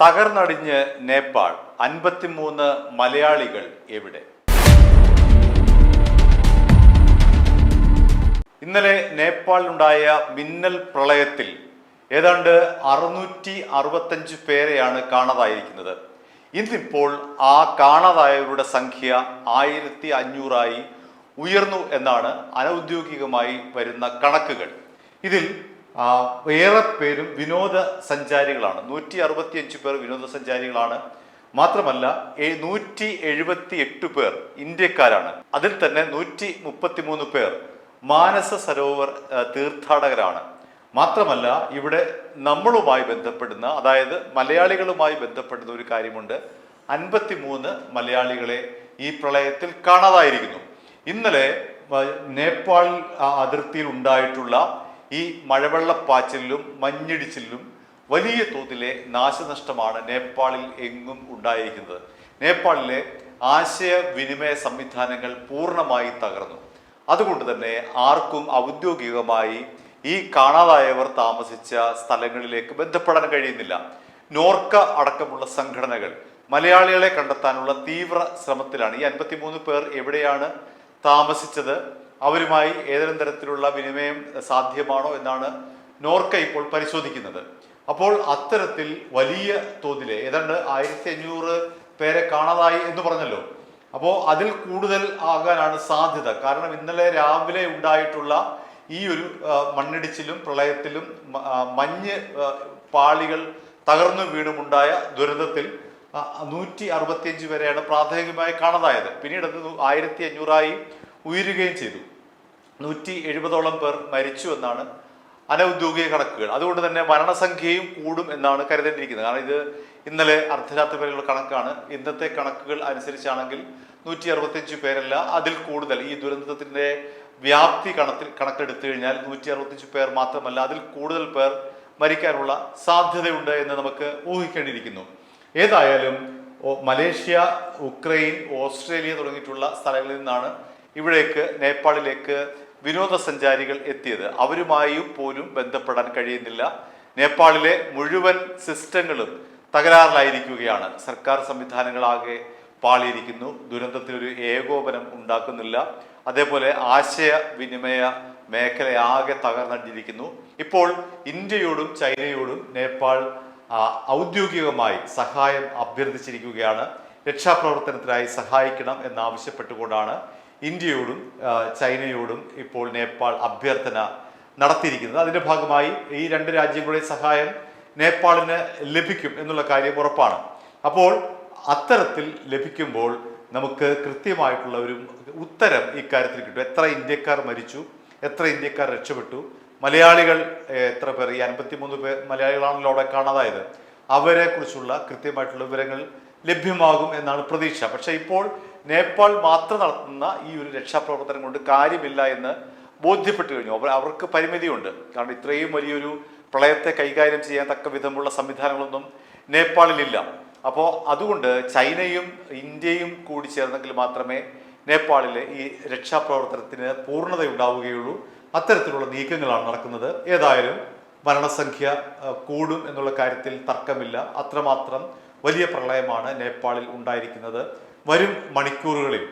തകർന്നടിഞ്ഞ് നേപ്പാൾ. 53 മലയാളികൾ എവിടെ? ഇന്നലെ നേപ്പാളിലുണ്ടായ മിന്നൽ പ്രളയത്തിൽ ഏതാണ്ട് 665 പേരെയാണ് കാണാതായിരിക്കുന്നത്. ഇന്നിപ്പോൾ ആ കാണാതായവരുടെ സംഖ്യ 1500 ഉയർന്നു എന്നാണ് അനൗദ്യോഗികമായി വരുന്ന കണക്കുകൾ. ഇതിൽ ഏറെ പേരും വിനോദസഞ്ചാരികളാണ്. 165 പേർ വിനോദസഞ്ചാരികളാണ്. മാത്രമല്ല 178 പേർ ഇന്ത്യക്കാരാണ്. അതിൽ തന്നെ 133 പേർ മാനസ സരോവർ തീർത്ഥാടകരാണ്. മാത്രമല്ല ഇവിടെ നമ്മളുമായി ബന്ധപ്പെടുന്ന, അതായത് മലയാളികളുമായി ബന്ധപ്പെടുന്ന ഒരു കാര്യമുണ്ട്. 53 മലയാളികളെ ഈ പ്രളയത്തിൽ കാണാതായിരിക്കുന്നു. ഇന്നലെ നേപ്പാൾ അതിർത്തിയിൽ ഉണ്ടായിട്ടുള്ള ഈ മഴവെള്ളപ്പാച്ചിലും മഞ്ഞിടിച്ചിലും വലിയ തോതിലെ നാശനഷ്ടമാണ് നേപ്പാളിൽ എങ്ങും ഉണ്ടായിരിക്കുന്നത്. നേപ്പാളിലെ ആശയവിനിമയ സംവിധാനങ്ങൾ പൂർണ്ണമായി തകർന്നു. അതുകൊണ്ട് തന്നെ ആർക്കും ഔദ്യോഗികമായി ഈ കാണാതായവർ താമസിച്ച സ്ഥലങ്ങളിലേക്ക് ബന്ധപ്പെടാൻ കഴിയുന്നില്ല. നോർക്ക അടക്കമുള്ള സംഘടനകൾ മലയാളികളെ കണ്ടെത്താനുള്ള തീവ്ര ശ്രമത്തിലാണ്. ഈ 53 പേർ എവിടെയാണ് താമസിച്ചത്, അവരുമായി ഏതെങ്കിലും തരത്തിലുള്ള വിനിമയം സാധ്യമാണോ എന്നാണ് നോർക്ക ഇപ്പോൾ പരിശോധിക്കുന്നത്. അപ്പോൾ അത്തരത്തിൽ വലിയ തോതിലെ ഏതാണ്ട് 1500 പേരെ കാണാതായി എന്ന് പറഞ്ഞല്ലോ. അപ്പോൾ അതിൽ കൂടുതൽ ആകാനാണ് സാധ്യത. കാരണം ഇന്നലെ രാവിലെ ഉണ്ടായിട്ടുള്ള ഈ ഒരു മണ്ണിടിച്ചിലും പ്രളയത്തിലും മഞ്ഞ് പാളികൾ തകർന്നു വീണുമുണ്ടായ ദുരന്തത്തിൽ 165 പേരെയാണ് പ്രാഥമികമായി കാണാതായത്. പിന്നീട് അത് 1500 ഉയരുകയും ചെയ്തു. 170ഓളം പേർ മരിച്ചു എന്നാണ് അനൗദ്യോഗിക കണക്കുകൾ. അതുകൊണ്ട് തന്നെ മരണസംഖ്യയും കൂടും എന്നാണ് കരുതേണ്ടിയിരിക്കുന്നത്. കാരണം ഇത് ഇന്നലെ അർദ്ധരാത്രി വരെയുള്ള കണക്കാണ്. ഇന്നത്തെ കണക്കുകൾ അനുസരിച്ചാണെങ്കിൽ 165 പേരല്ല, അതിൽ കൂടുതൽ. ഈ ദുരന്തത്തിന്റെ വ്യാപ്തി കണക്കെടുത്തു കഴിഞ്ഞാൽ 165 പേർ മാത്രമല്ല, അതിൽ കൂടുതൽ പേർ മരിക്കാനുള്ള സാധ്യതയുണ്ട് എന്ന് നമുക്ക് ഊഹിക്കേണ്ടിയിരിക്കുന്നു. ഏതായാലും മലേഷ്യ, ഉക്രൈൻ, ഓസ്ട്രേലിയ തുടങ്ങിയിട്ടുള്ള സ്ഥലങ്ങളിൽ നിന്നാണ് ഇവിടേക്ക് നേപ്പാളിലേക്ക് വിനോദസഞ്ചാരികൾ എത്തിയത്. അവരുമായും പോലും ബന്ധപ്പെടാൻ കഴിയുന്നില്ല. നേപ്പാളിലെ മുഴുവൻ സിസ്റ്റങ്ങളും തകരാറിലായിരിക്കുകയാണ്. സർക്കാർ സംവിധാനങ്ങളാകെ പാളിയിരിക്കുന്നു. ദുരന്തത്തിനൊരു ഏകോപനം ഉണ്ടാക്കുന്നില്ല. അതേപോലെ ആശയവിനിമയ മേഖലയാകെ തകർന്നടിഞ്ഞിരിക്കുന്നു. ഇപ്പോൾ ഇന്ത്യയോടും ചൈനയോടും നേപ്പാൾ ഔദ്യോഗികമായി സഹായം അഭ്യർത്ഥിച്ചിരിക്കുകയാണ്. രക്ഷാപ്രവർത്തനത്തിനായി സഹായിക്കണം എന്നാവശ്യപ്പെട്ടുകൊണ്ടാണ് ഇന്ത്യയോടും ചൈനയോടും ഇപ്പോൾ നേപ്പാൾ അഭ്യർത്ഥന നടത്തിയിരിക്കുന്നത്. അതിന്റെ ഭാഗമായി ഈ 2 രാജ്യങ്ങളുടെ സഹായം നേപ്പാളിന് ലഭിക്കും എന്നുള്ള കാര്യം ഉറപ്പാണ്. അപ്പോൾ അത്തരത്തിൽ ലഭിക്കുമ്പോൾ നമുക്ക് കൃത്യമായിട്ടുള്ള ഒരു ഉത്തരം ഇക്കാര്യത്തിൽ കിട്ടും. എത്ര ഇന്ത്യക്കാർ മരിച്ചു, എത്ര ഇന്ത്യക്കാർ രക്ഷപ്പെട്ടു, മലയാളികൾ എത്ര പേർ, ഈ 53 പേർ മലയാളികളാണല്ലോ അവിടെ കാണാതായത്, അവരെ കുറിച്ചുള്ള കൃത്യമായിട്ടുള്ള വിവരങ്ങൾ ലഭ്യമാകും എന്നാണ് പ്രതീക്ഷ. പക്ഷെ ഇപ്പോൾ നേപ്പാൾ മാത്രം നടത്തുന്ന ഈ ഒരു രക്ഷാപ്രവർത്തനം കൊണ്ട് കാര്യമില്ല എന്ന് ബോധ്യപ്പെട്ടു കഴിഞ്ഞു. അവർക്ക് പരിമിതിയുണ്ട്. കാരണം ഇത്രയും വലിയൊരു പ്രളയത്തെ കൈകാര്യം ചെയ്യാൻ തക്ക വിധമുള്ള സംവിധാനങ്ങളൊന്നും നേപ്പാളിലില്ല. അപ്പോൾ അതുകൊണ്ട് ചൈനയും ഇന്ത്യയും കൂടി ചേർന്നെങ്കിൽ മാത്രമേ നേപ്പാളിലെ ഈ രക്ഷാപ്രവർത്തനത്തിന് പൂർണ്ണതയുണ്ടാവുകയുള്ളൂ. അത്തരത്തിലുള്ള നീക്കങ്ങളാണ് നടക്കുന്നത്. ഏതായാലും മരണസംഖ്യ കൂടും എന്നുള്ള കാര്യത്തിൽ തർക്കമില്ല. അത്രമാത്രം വലിയ പ്രളയമാണ് നേപ്പാളിൽ ഉണ്ടായിരിക്കുന്നത്. വരും മണിക്കൂറുകളിൽ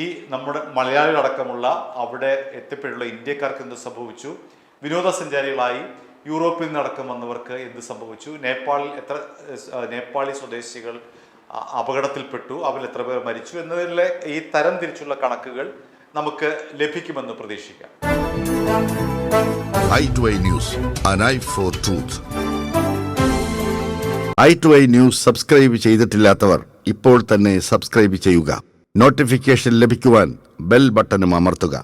ഈ നമ്മുടെ മലയാളികളടക്കമുള്ള അവിടെ എത്തിപ്പെട്ടുള്ള ഇന്ത്യക്കാർക്ക് എന്ത് സംഭവിച്ചു, വിനോദസഞ്ചാരികളായി യൂറോപ്പിൽ നിന്നടക്കം വന്നവർക്ക് എന്ത് സംഭവിച്ചു, നേപ്പാളി സ്വദേശികൾ അപകടത്തിൽപ്പെട്ടു, അവരിൽ എത്ര പേർ മരിച്ചു എന്നതിലെ ഈ തരം തിരിച്ചുള്ള കണക്കുകൾ നമുക്ക് ലഭിക്കുമെന്ന് പ്രതീക്ഷിക്കാം. i2i News, an eye for truth. i2i News subscribe ചെയ്തിട്ടില്ലാത്തവർ ഇപ്പോൾ തന്നെ സബ്സ്ക്രൈബ് ചെയ്യുക. നോട്ടിഫിക്കേഷൻ ലഭിക്കുവാൻ ബെൽ ബട്ടണും അമർത്തുക.